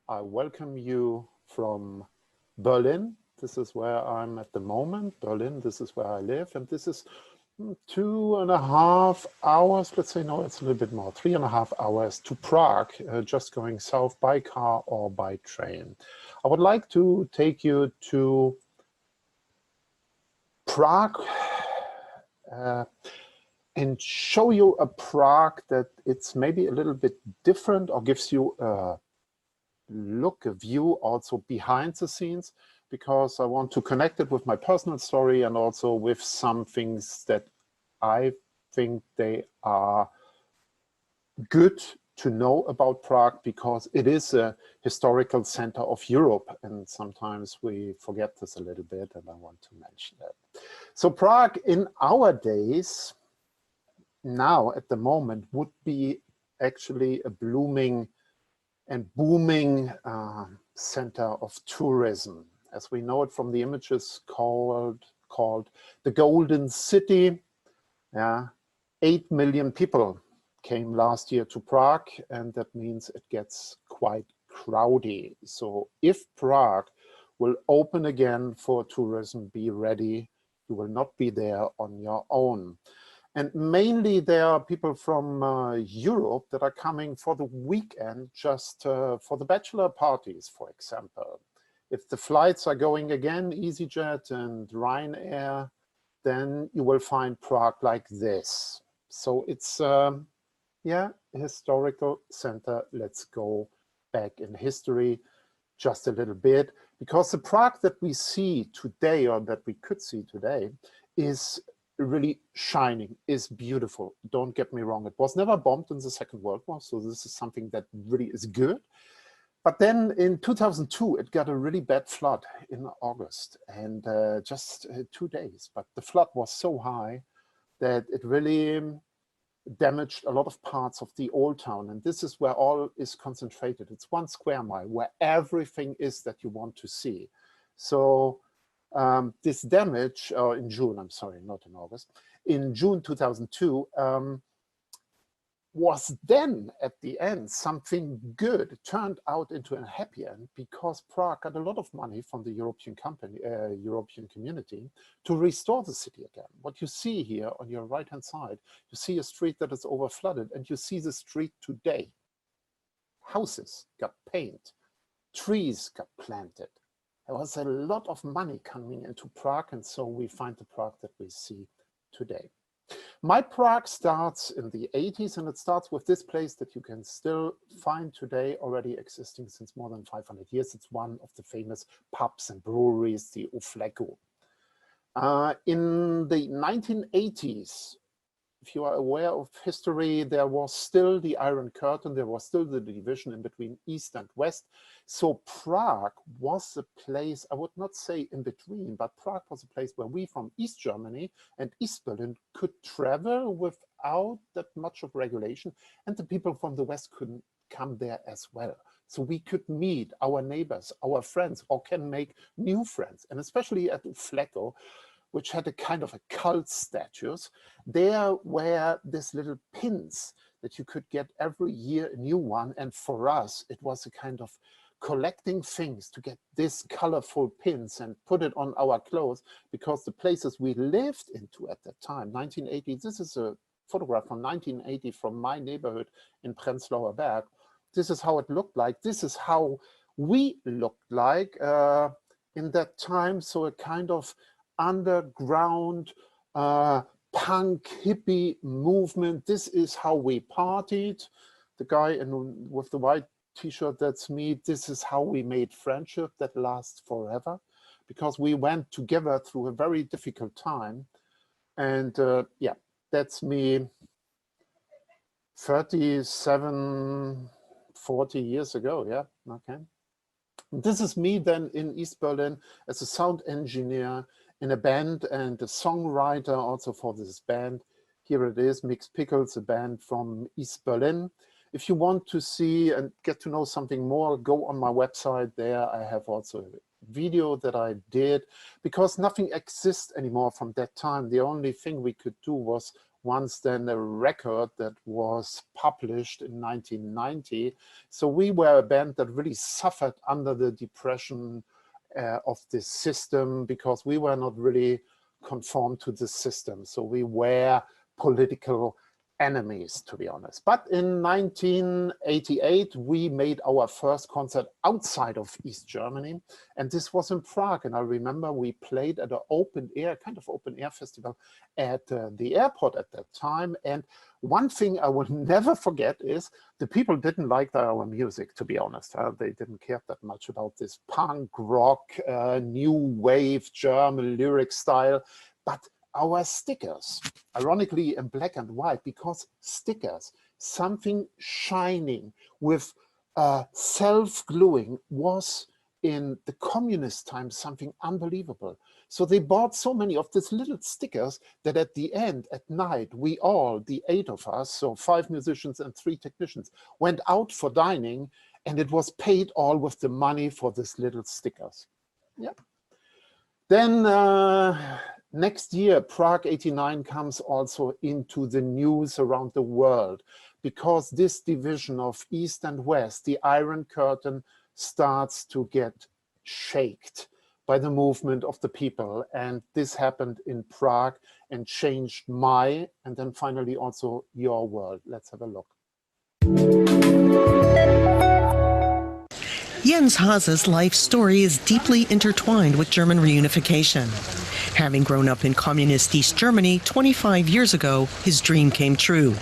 I welcome you from Berlin. This is where I'm at the moment. Berlin, this is where I live. And this is 2.5 hours, let's say, no, it's a little bit more, 3.5 hours to Prague, just going south by car or by train. I would like to take you to Prague and show you a Prague that it's maybe a little bit different or gives you a look, a view also behind the scenes, because I want to connect it with my personal story and also with some things that I think they are good to know about Prague, because it is a historical center of Europe, and sometimes we forget this a little bit, and I want to mention that. So Prague in our days, now at the moment, would be actually a blooming and booming center of tourism, as we know it from the images called the Golden City. 8 million people came last year to Prague, and that means it gets quite crowded. So if Prague will open again for tourism, be ready. You will not be there on your own. And mainly there are people from Europe that are coming for the weekend, just for the bachelor parties, for example. If the flights are going again, EasyJet and Ryanair, then you will find Prague like this. So it's, yeah, a historical center. Let's go back in history just a little bit, because the Prague that we see today, or that we could see today, is really shining, is beautiful. Don't get me wrong. It was never bombed in the Second World War, so this is something that really is good. But then in 2002, it got a really bad flood in August, and just 2 days. But the flood was so high that it really damaged a lot of parts of the old town. And this is where all is concentrated. It's 1 square mile where everything is that you want to see. So this damage, in June, I'm sorry, not in August, in June 2002, was then at the end something good. It turned out into a happy end, because Prague got a lot of money from the European community to restore the city again. What you see here on your right hand side, you see a street that is over flooded, and you see the street today. Houses got painted, trees got planted. There was a lot of money coming into Prague, and so we find the Prague that we see today. My Prague starts in the 80s, and it starts with this place that you can still find today, already existing since more than 500 years. It's one of the famous pubs and breweries, the Ufleku. In the 1980s, if you are aware of history, there was still the Iron Curtain, there was still the division in between East and West. So Prague was a place, I would not say in between, but Prague was a place where we from East Germany and East Berlin could travel without that much of regulation, and the people from the West couldn't come there as well. So we could meet our neighbors, our friends, or can make new friends. And especially at Ufleku, which had a kind of a cult status, there were these little pins that you could get every year, a new one. And for us, it was a kind of collecting things to get this colorful pins and put it on our clothes, because the places we lived into at that time, 1980, this is a photograph from 1980 from my neighborhood in Prenzlauer Berg. This is how it looked like. This is how we looked like in that time. So a kind of underground punk hippie movement. This is how we partied. The guy with the white t-shirt, that's me. This is how we made friendship that lasts forever, because we went together through a very difficult time. And yeah, that's me 37, 40 years ago. Yeah, okay. This is me then in East Berlin as a sound engineer in a band and a songwriter also for this band. Here it is, Mixed Pickles, a band from East Berlin. If you want to see and get to know something more, go on my website. There I have also a video that I did, because nothing exists anymore from that time. The only thing we could do was once than a record that was published in 1990. So we were a band that really suffered under the depression of this system, because we were not really conformed to the system. So we were political enemies, to be honest. But in 1988, we made our first concert outside of East Germany, and this was in Prague. And I remember we played at an open air, kind of open air festival at the airport at that time. And one thing I will never forget is the people didn't like our music, to be honest. They didn't care that much about this punk rock, new wave German lyric style, but our stickers, ironically in black and white, because stickers, something shining with self-gluing, was in the communist times something unbelievable. So they bought so many of these little stickers that at the end, at night, we all, the 8 of us, so 5 musicians and 3 technicians, went out for dining, and it was paid all with the money for these little stickers. Yeah. Then next year, Prague 89 comes also into the news around the world, because this division of East and West, the Iron Curtain, starts to get shaked by the movement of the people. And this happened in Prague and changed my, and then finally also your world. Let's have a look. Jens Hase's life story is deeply intertwined with German reunification. Having grown up in communist East Germany 25 years ago, his dream came true.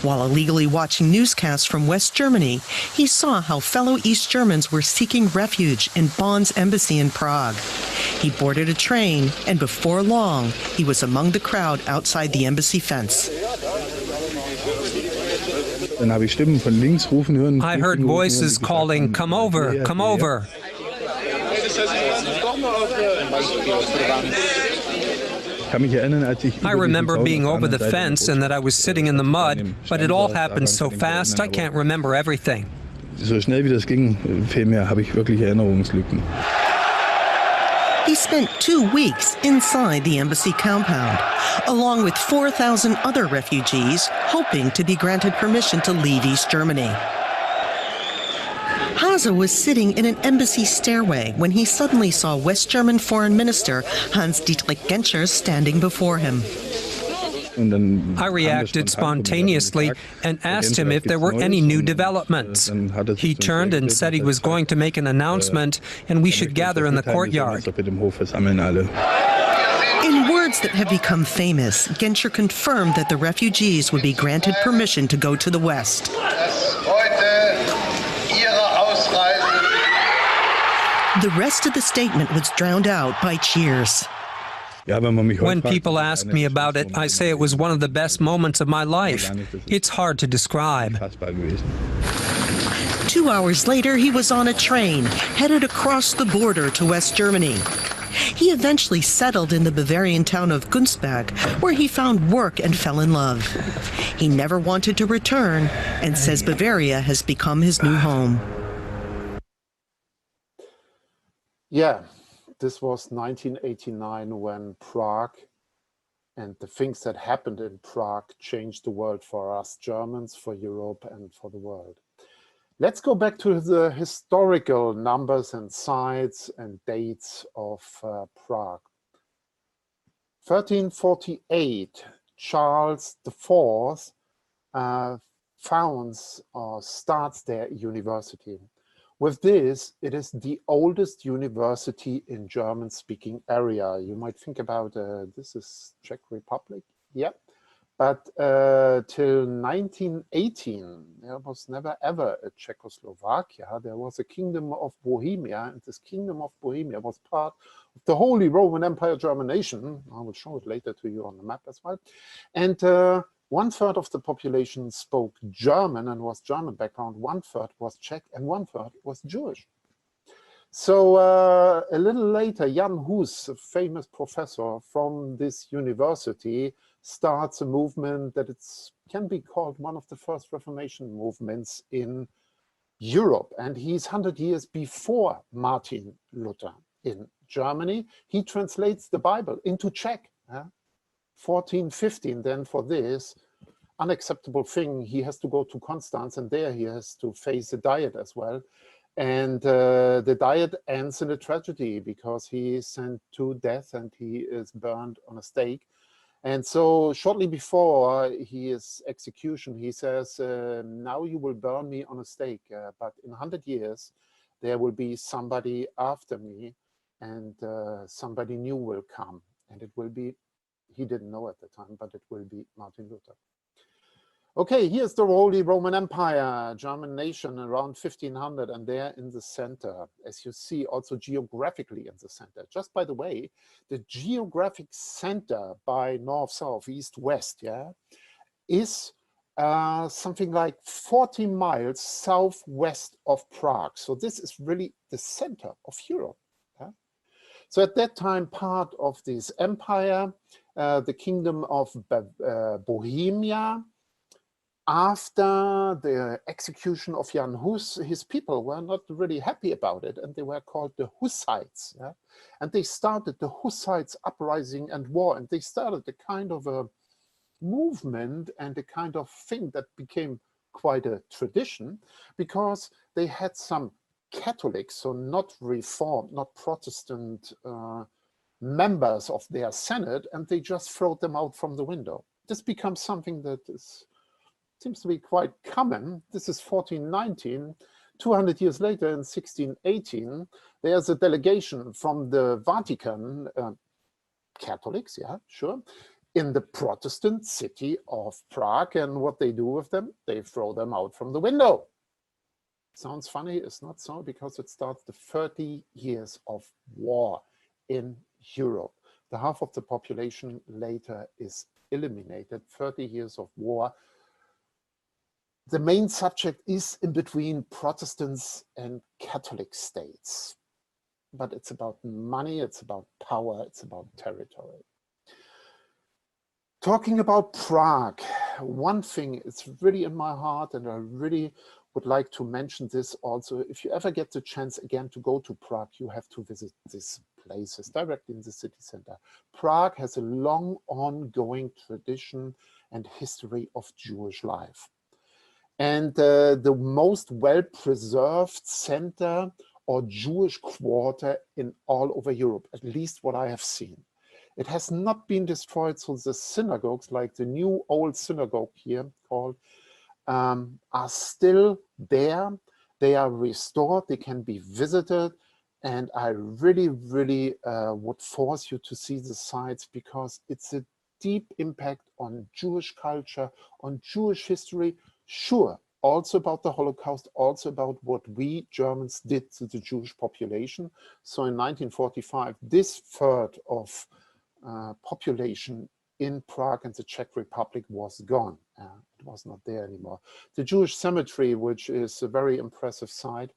While illegally watching newscasts from West Germany, he saw how fellow East Germans were seeking refuge in Bonn's embassy in Prague. He boarded a train, and before long, he was among the crowd outside the embassy fence. I heard voices calling, "Come over, come over." I remember being over the fence and that I was sitting in the mud, but it all happened so fast I can't remember everything. He spent 2 weeks inside the embassy compound, along with 4,000 other refugees, hoping to be granted permission to leave East Germany. Hase was sitting in an embassy stairway when he suddenly saw West German Foreign Minister Hans-Dietrich Genscher standing before him. I reacted spontaneously and asked him if there were any new developments. He turned and said he was going to make an announcement and we should gather in the courtyard. In words that have become famous, Genscher confirmed that the refugees would be granted permission to go to the West. The rest of the statement was drowned out by cheers. When people ask me about it, I say it was one of the best moments of my life. It's hard to describe. 2 hours later, he was on a train, headed across the border to West Germany. He eventually settled in the Bavarian town of Günzburg, where he found work and fell in love. He never wanted to return, and says Bavaria has become his new home. Yeah, this was 1989 when Prague and the things that happened in Prague changed the world for us Germans, for Europe, and for the world. Let's go back to the historical numbers and sites and dates of Prague. 1348, Charles IV founds or starts their university. With this, it is the oldest university in German-speaking area. You might think about, this is Czech Republic, yeah. But till 1918, there was never ever a Czechoslovakia. There was a kingdom of Bohemia, and this kingdom of Bohemia was part of the Holy Roman Empire German nation. I will show it later to you on the map as well. And 1/3 of the population spoke German and was German background, 1/3 was Czech, and 1/3 was Jewish. So a little later, Jan Hus, a famous professor from this university, starts a movement that can be called one of the first Reformation movements in Europe. And he's 100 years before Martin Luther in Germany. He translates the Bible into Czech. 1415, then for this unacceptable thing, he has to go to Constance, and there he has to face the Diet as well. And the Diet ends in a tragedy because he is sent to death and he is burned on a stake. And so shortly before his execution, he says, now you will burn me on a stake, but in 100 years, there will be somebody after me, and somebody new will come. And it will be, he didn't know at the time, but it will be Martin Luther. Okay, here's the Holy Roman Empire, German nation around 1500, and there in the center, as you see, also geographically in the center. Just by the way, the geographic center by north, south, east, west, yeah, is something like 40 miles southwest of Prague. So this is really the center of Europe. Yeah? So at that time, part of this empire, the kingdom of Bohemia, after the execution of Jan Hus, his people were not really happy about it, and they were called the Hussites. Yeah? And they started the Hussites uprising and war, and they started a kind of a movement and a kind of thing that became quite a tradition, because they had some Catholics, so not Reformed, not Protestant members of their Senate, and they just throw them out from the window. This becomes something that seems to be quite common. This is 1419. 200 years later, in 1618, there's a delegation from the Vatican, Catholics, yeah, sure, in the Protestant city of Prague. And what they do with them, they throw them out from the window. Sounds funny, it's not so, because it starts the 30 years of war in Europe. The half of the population later is eliminated, 30 years of war. The main subject is in between Protestants and Catholic states. But it's about money, it's about power, it's about territory. Talking about Prague, one thing is really in my heart, and I really would like to mention this also. If you ever get the chance again to go to Prague, you have to visit these places directly in the city center. Prague has a long ongoing tradition and history of Jewish life. And the most well-preserved center or Jewish quarter in all over Europe, at least what I have seen. It has not been destroyed, so the synagogues, like the new old synagogue here called, are still there. They are restored, they can be visited, and I really, really would force you to see the sites, because it's a deep impact on Jewish culture, on Jewish history. Sure, also about the Holocaust, also about what we Germans did to the Jewish population. So in 1945, this third of population in Prague and the Czech Republic was gone. It was not there anymore. The Jewish cemetery, which is a very impressive site.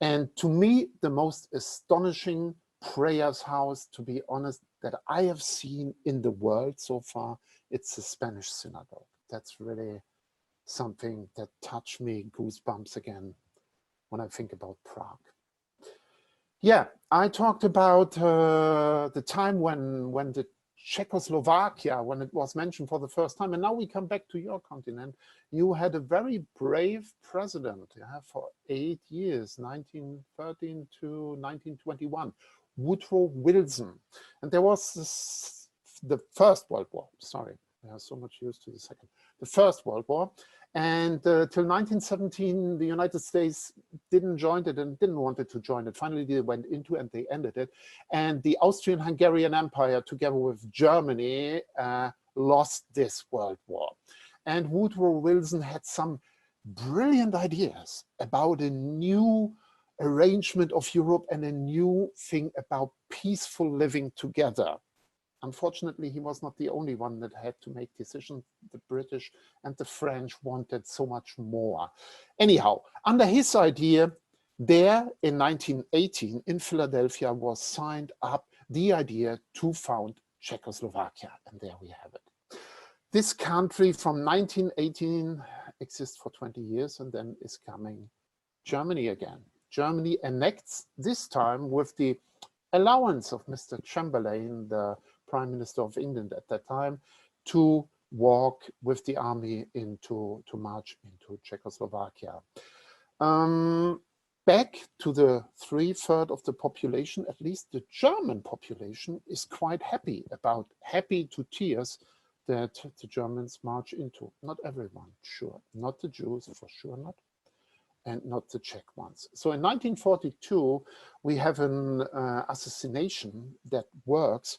And to me, the most astonishing prayers house, to be honest, that I have seen in the world so far, it's the Spanish synagogue. That's really something that touched me, goosebumps again, when I think about Prague. Yeah, I talked about the time when the Czechoslovakia, when it was mentioned for the first time, and now we come back to your continent. You had a very brave president, yeah, for 8 years, 1913 to 1921, Woodrow Wilson. And there was the First World War, sorry, I have so much used to the second. The First World War. And till 1917, the United States didn't join it and didn't want it to join it. Finally, they went into and they ended it. And the Austrian-Hungarian Empire, together with Germany, lost this World War. And Woodrow Wilson had some brilliant ideas about a new arrangement of Europe and a new thing about peaceful living together. Unfortunately, he was not the only one that had to make decisions. The British and the French wanted so much more. Anyhow, under his idea, there in 1918 in Philadelphia was signed up the idea to found Czechoslovakia. And there we have it. This country from 1918 exists for 20 years and then is coming Germany again. Germany annexed, this time with the allowance of Mr. Chamberlain, the Prime Minister of England at that time, to walk with the army to march into Czechoslovakia. Back to the 3/3 of the population, at least the German population is quite happy to tears that the Germans march into. Not everyone, sure. Not the Jews, for sure not. And not the Czech ones. So in 1942, we have an assassination that works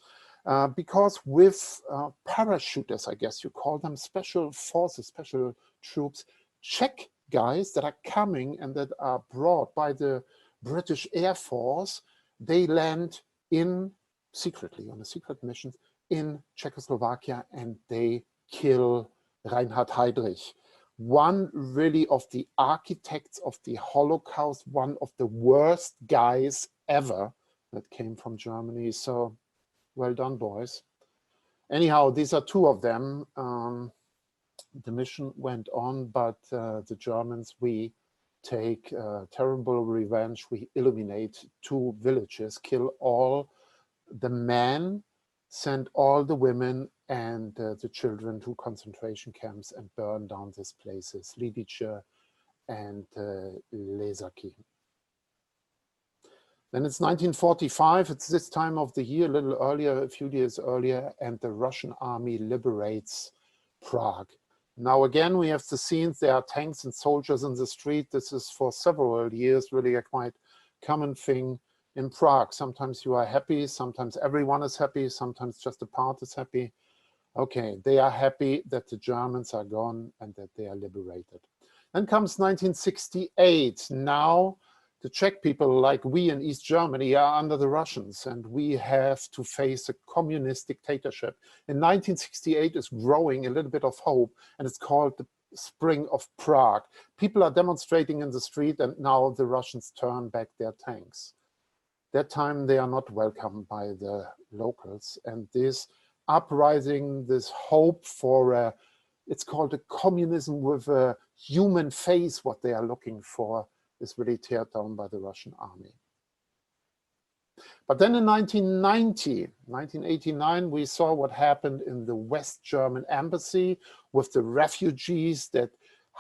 because with parachuters, I guess you call them, special forces, special troops, Czech guys that are coming and that are brought by the British Air Force, they land secretly on a secret mission in Czechoslovakia, and they kill Reinhard Heydrich, one really of the architects of the Holocaust, one of the worst guys ever that came from Germany. So well done, boys. Anyhow, these are two of them. The mission went on, but the Germans, we take terrible revenge. We eliminate 2 villages, kill all the men, send all the women and the children to concentration camps and burn down these places, Lidice and Ležáky. Then it's 1945, it's this time of the year, a little earlier, a few years earlier, and the Russian army liberates Prague. Now again, we have the scenes, there are tanks and soldiers in the street. This is for several years really a quite common thing in Prague. Sometimes you are happy, sometimes everyone is happy, sometimes just a part is happy. Okay, they are happy that the Germans are gone and that they are liberated. Then comes 1968. Now the Czech people, like we in East Germany, are under the Russians, and we have to face a communist dictatorship. In 1968 is growing a little bit of hope, and it's called the Spring of Prague. People are demonstrating in the street, and now the Russians turn back their tanks. That time they are not welcomed by the locals, and this uprising, this hope for it's called a communism with a human face, what they are looking for, is really teared down by the Russian army. But then in 1989, we saw what happened in the West German embassy with the refugees that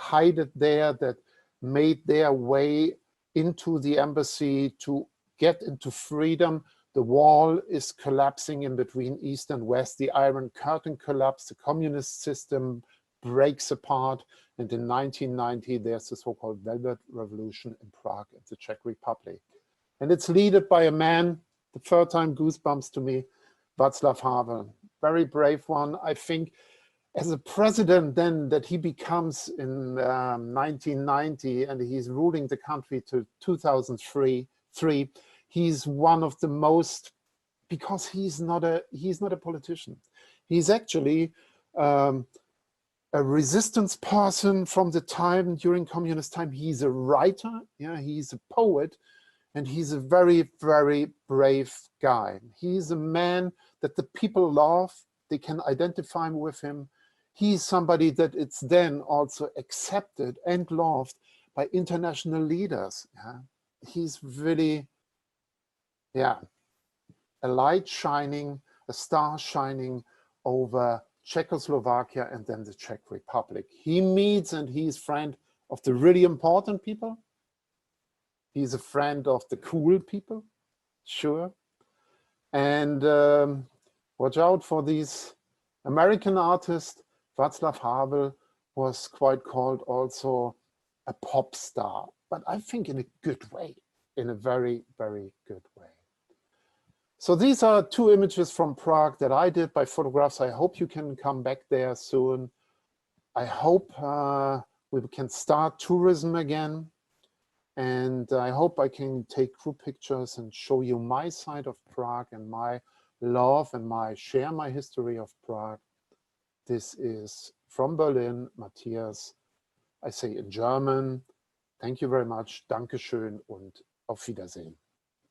hid there, that made their way into the embassy to get into freedom. The wall is collapsing in between East and West. The Iron Curtain collapsed. The communist system breaks apart. And in 1990, there's the so-called Velvet Revolution in Prague and the Czech Republic. And it's led by a man, the third time goosebumps to me, Václav Havel. Very brave one. I think as a president then that he becomes in 1990 and he's ruling the country till 2003, he's one of the most, because he's not a politician. He's actually a resistance person from the time during communist time. He's a writer, yeah, he's a poet, and he's a very, very brave guy. He's a man that the people love. They can identify with him. He's somebody that it's then also accepted and loved by international leaders. Yeah? He's really, yeah, a light shining, a star shining over Czechoslovakia and then the Czech Republic. He meets and he's friend of the really important people. He's a friend of the cool people, sure. And watch out for these American artists. Václav Havel was quite called also a pop star, but I think in a good way, in a very, very good way. So these are 2 images from Prague that I did by photographs. I hope you can come back there soon. I hope we can start tourism again. And I hope I can take group pictures and show you my side of Prague and my love and share my history of Prague. This is from Berlin, Matthias. I say in German, thank you very much, Dankeschön und auf Wiedersehen.